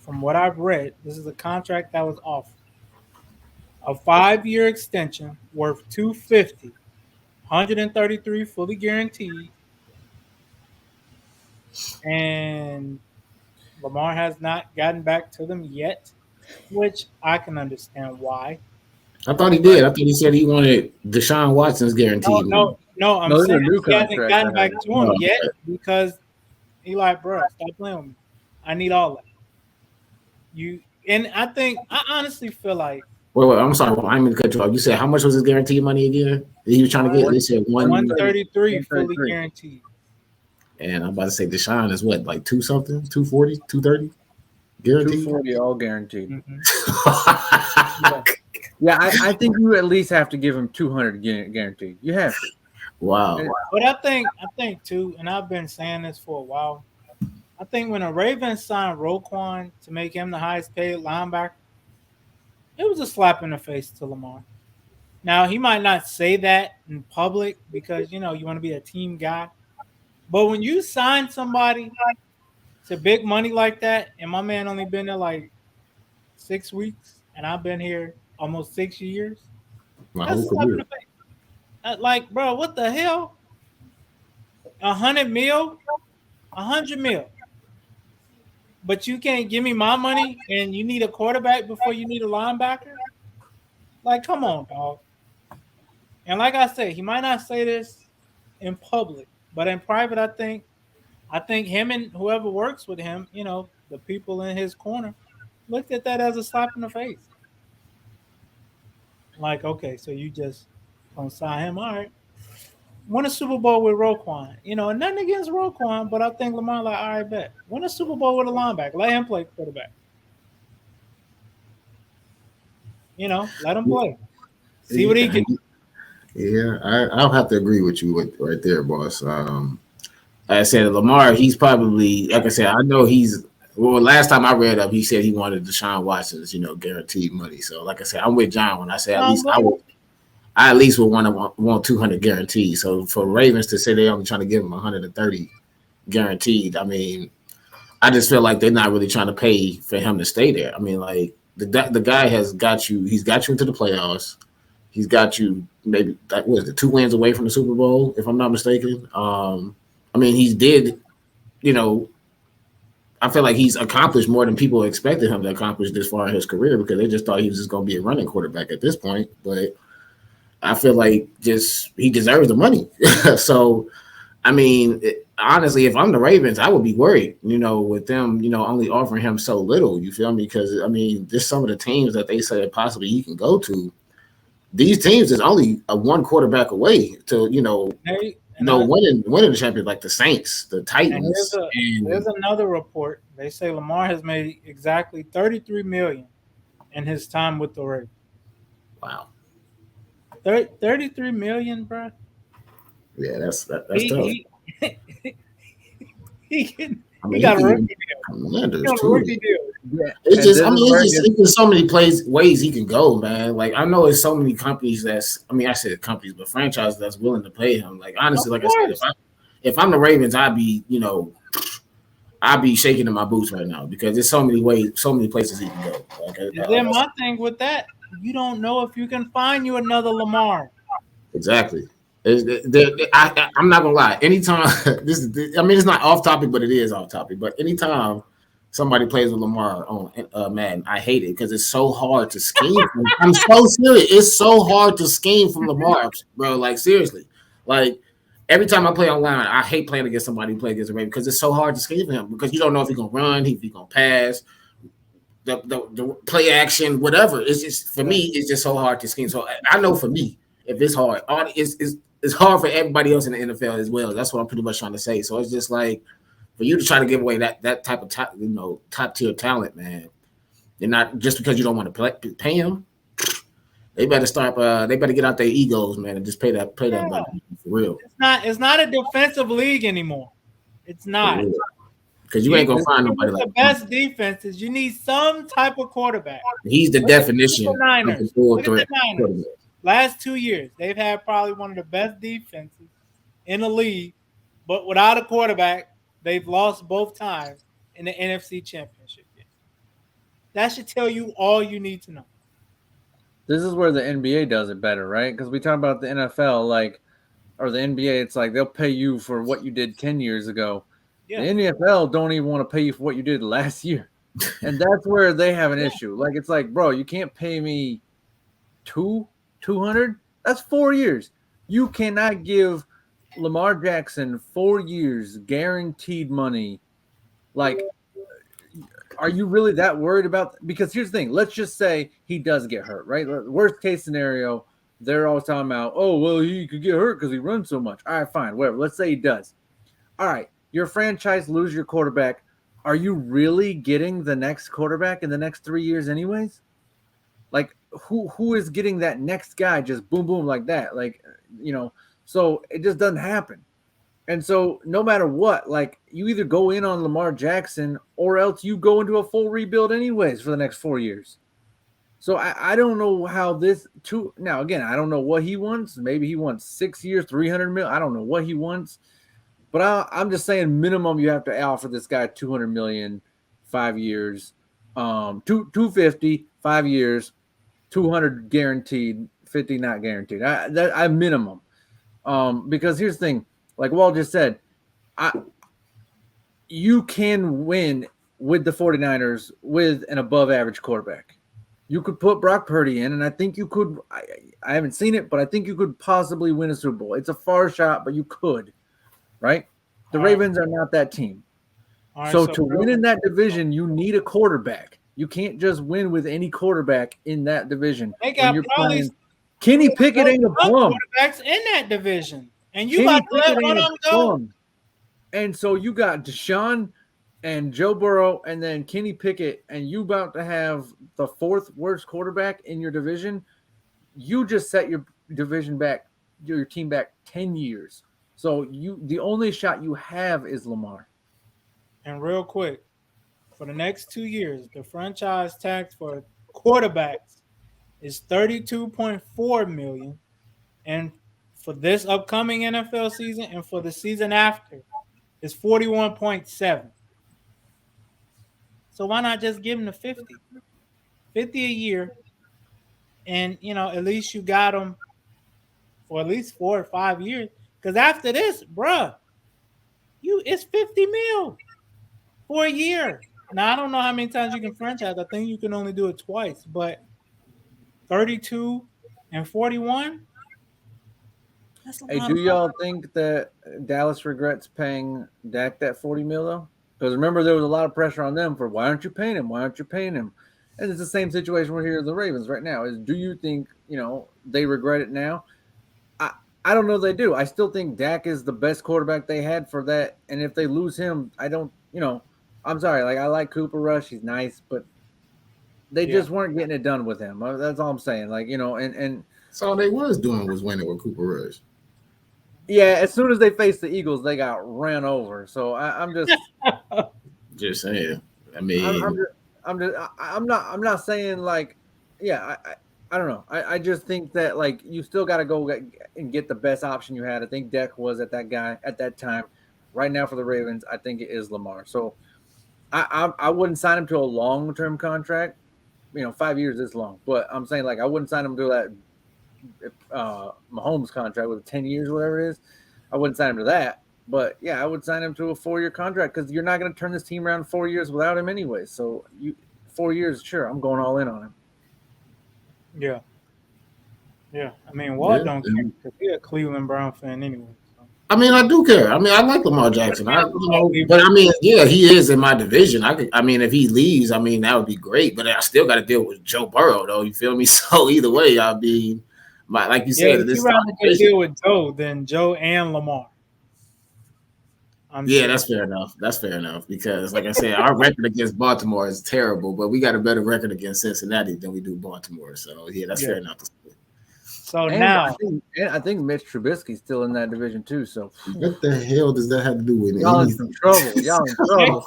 from what I've read, this is a contract that was offered. A 5-year extension worth 250, 133 fully guaranteed, and Lamar has not gotten back to them yet, which I can understand why. I thought he But did. I thought he said he wanted Deshaun Watson's no, guaranteed money. no, no. I'm No, this is saying a new he hasn't contract. gotten back to him Oh, yet because he like, bro, stop playing with me. I need all that. You and I honestly feel like wait. I'm sorry. I didn't mean to cut you off. You said how much was his guaranteed money again? He was trying to get. one They said one one. 130, 33 fully 133. guaranteed. And I'm about to say Deshaun is what, like two something, 240, 230 guaranteed. 240 all guaranteed. Mm-hmm. Yeah. Yeah, I think you at least have to give him 200 guaranteed. You have to. Wow. But I think too, and I've been saying this for a while. I think when the Ravens signed Roquan to make him the highest paid linebacker, it was a slap in the face to Lamar. Now he might not say that in public because you want to be a team guy. But when you sign somebody to big money like that, and my man only been there like 6 weeks, and I've been here almost 6 years, My that's whole a slap in career. the face. Like, bro, what the hell? 100 mil, 100 mil, but you can't give me my money, and you need a quarterback before you need a linebacker. Like, come on, dog. And like I said, he might not say this in public, but in private, I think him and whoever works with him, the people in his corner, looked at that as a slap in the face. Like, okay, so you just gonna sign him, all right? Win a Super Bowl with Roquan, and nothing against Roquan, but I think Lamar like, all right, bet. Win a Super Bowl with a linebacker, let him play quarterback. Let him play, see what he Yeah, can. yeah, I'll have to agree with you right there, boss. Like I said, Lamar, he's probably, like I said, I know he's, well, last time I read up, he said he wanted Deshaun Watson's, guaranteed money. So, like I said, I'm with John when I say at I'm least with him. I at least would want 200 guaranteed. So for Ravens to say they only trying to give him 130 guaranteed, I mean, I just feel like they're not really trying to pay for him to stay there. I mean, like the guy has got you, he's got you into the playoffs. He's got you maybe like what is it, 2 wins away from the Super Bowl, if I'm not mistaken. I mean, he did, you know, I feel like he's accomplished more than people expected him to accomplish this far in his career because they just thought he was just going to be a running quarterback at this point. But I feel like just he deserves the money. So, I mean, honestly, if I'm the Ravens, I would be worried, with them, only offering him so little. You feel me? Because, I mean, just some of the teams that they said possibly he can go to, these teams is only a one quarterback away to, Hey, and I winning the champion, like the Saints, the and here's Titans, a and there's another report. They say Lamar has made exactly 33 million in his time with the Ravens. wow. 33 million, bro. Yeah, that's tough. He he can, I he mean, he got a can rookie even deal. He Commanders got a too. rookie deal. Yeah, It's and just, this I is mean, where it it's gets. just so many ways he can go, man. Like I know it's so many companies I mean, I said companies, but franchises that's willing to pay him. Like Of honestly, like I said, course. if I'm the Ravens, I'd be shaking in my boots right now because there's so many ways, so many places he can go. And Like then I said, my thing with that, you don't know if you can find you another Lamar. exactly. I'm not gonna lie. Anytime I mean, it's not off topic, but it is off topic. But anytime somebody plays with Lamar on Madden, I hate it because it's so hard to scheme. I'm so serious. It's so hard to scheme from Lamar, bro. Like seriously, like every time I play online, I hate playing against somebody who plays against a Raven because it's so hard to scheme for him because you don't know if he's gonna run, if he's gonna pass, the play action, whatever. It's just for Yeah. me, it's just so hard to scheme. So I know for me, if it's hard, it's hard for everybody else in the NFL as well. That's what I'm pretty much trying to say. So it's just like for you to try to give away that type of top tier talent, man. You're not just because you don't want to pay him. They better start. They better get out their egos, man, and just pay that Yeah. brother for real, It's not a defensive league anymore. It's for not. real. Because you ain't Even gonna find nobody with like the him. best defenses, you need some type of quarterback. He's the Look at the definition of the Niners. full Look at the threat Niners. quarterback. Last 2 years, they've had probably one of the best defenses in the league, but without a quarterback, they've lost both times in the NFC Championship game. That should tell you all you need to know. This is where the NBA does it better, right? Because we talk about the NFL, like, or the NBA, it's like they'll pay you for what you did 10 years ago. The Yeah. NFL don't even want to pay you for what you did last year. And that's where they have an issue. Like, it's like, bro, you can't pay me 200. That's 4 years. You cannot give Lamar Jackson 4 years guaranteed money. Like, are you really that worried about? Because here's the thing. Let's just say he does get hurt, right? Worst case scenario, they're always talking about, oh, well, he could get hurt because he runs so much. All right, fine, whatever. Let's say he does. All right, your franchise lose your quarterback. Are you really getting the next quarterback in the next 3 years anyways? Like, who is getting that next guy just boom, boom like that? Like, so it just doesn't happen. And so no matter what, like, you either go in on Lamar Jackson or else you go into a full rebuild anyways for the next 4 years. So I don't know how this now, again, I don't know what he wants. Maybe he wants 6 years, 300 million. I don't know what he wants. But I'm just saying minimum you have to offer this guy 200 million, 5 years, 250, 5 years, 200 guaranteed, 50 not guaranteed. I minimum. Because here's the thing, like Walt just said, you can win with the 49ers with an above average quarterback. You could put Brock Purdy in, and I think you could. I haven't seen it, but I think you could possibly win a Super Bowl. It's a far shot, but you could, right? The Ravens are not that team. So to win in that division, you need a quarterback. You can't just win with any quarterback in that division. They got probably Kenny Pickett ain't a plum. Quarterbacks in that division, and you got to let one of them go. And so you got Deshaun and Joe Burrow, and then Kenny Pickett, and you about to have the fourth worst quarterback in your division. You just set your division back, your team back 10 years. So the only shot you have is Lamar. And real quick, for the next 2 years, the franchise tax for quarterbacks is $32.4 million, and for this upcoming NFL season and for the season after, it's $41.7. So why not just give them the 50? 50 a year, and at least you got them for at least 4 or 5 years. Because after this, bruh, it's 50 mil for a year. Now, I don't know how many times you can franchise. I think you can only do it twice. But 32 and 41, that's a lot. Hey, do y'all think that Dallas regrets paying Dak that 40 mil, though? Because remember, there was a lot of pressure on them for, why aren't you paying him? Why aren't you paying him? And it's the same situation we're here with the Ravens right now. Do you think, they regret it now? I don't know if they do. I still think Dak is the best quarterback they had for that. And if they lose him, I don't, I'm sorry. Like, I like Cooper Rush. He's nice, but they just weren't getting it done with him. That's all I'm saying. Like, and that's all they was doing was winning with Cooper Rush. Yeah, as soon as they faced the Eagles, they got ran over. So I'm just saying. I mean, I'm not saying like, yeah, I don't know. I just think that, like, you still got to go and get the best option you had. I think Dak was at that time. Right now for the Ravens, I think it is Lamar. So I wouldn't sign him to a long-term contract. 5 years is long, but I'm saying, like, I wouldn't sign him to that Mahomes contract with 10 years, whatever it is. I wouldn't sign him to that. But yeah, I would sign him to a 4-year contract because you're not going to turn this team around 4 years without him anyway. So 4 years, sure, I'm going all in on him. Yeah. I mean, Walt don't care because he's a Cleveland Brown fan anyway. So. I mean, I do care. I mean, I like Lamar Jackson. But I mean, yeah, he is in my division. I mean, if he leaves, I mean, that would be great. But I still got to deal with Joe Burrow, though. You feel me? So either way, I'll be like you said. If you rather deal with Joe than Joe and Lamar. That's fair enough. That's fair enough because, like I said, our record against Baltimore is terrible, but we got a better record against Cincinnati than we do Baltimore. So yeah, that's fair enough. So now I think Mitch Trubisky's still in that division too. So what the hell does that have to do with y'all in some trouble? Y'all in trouble.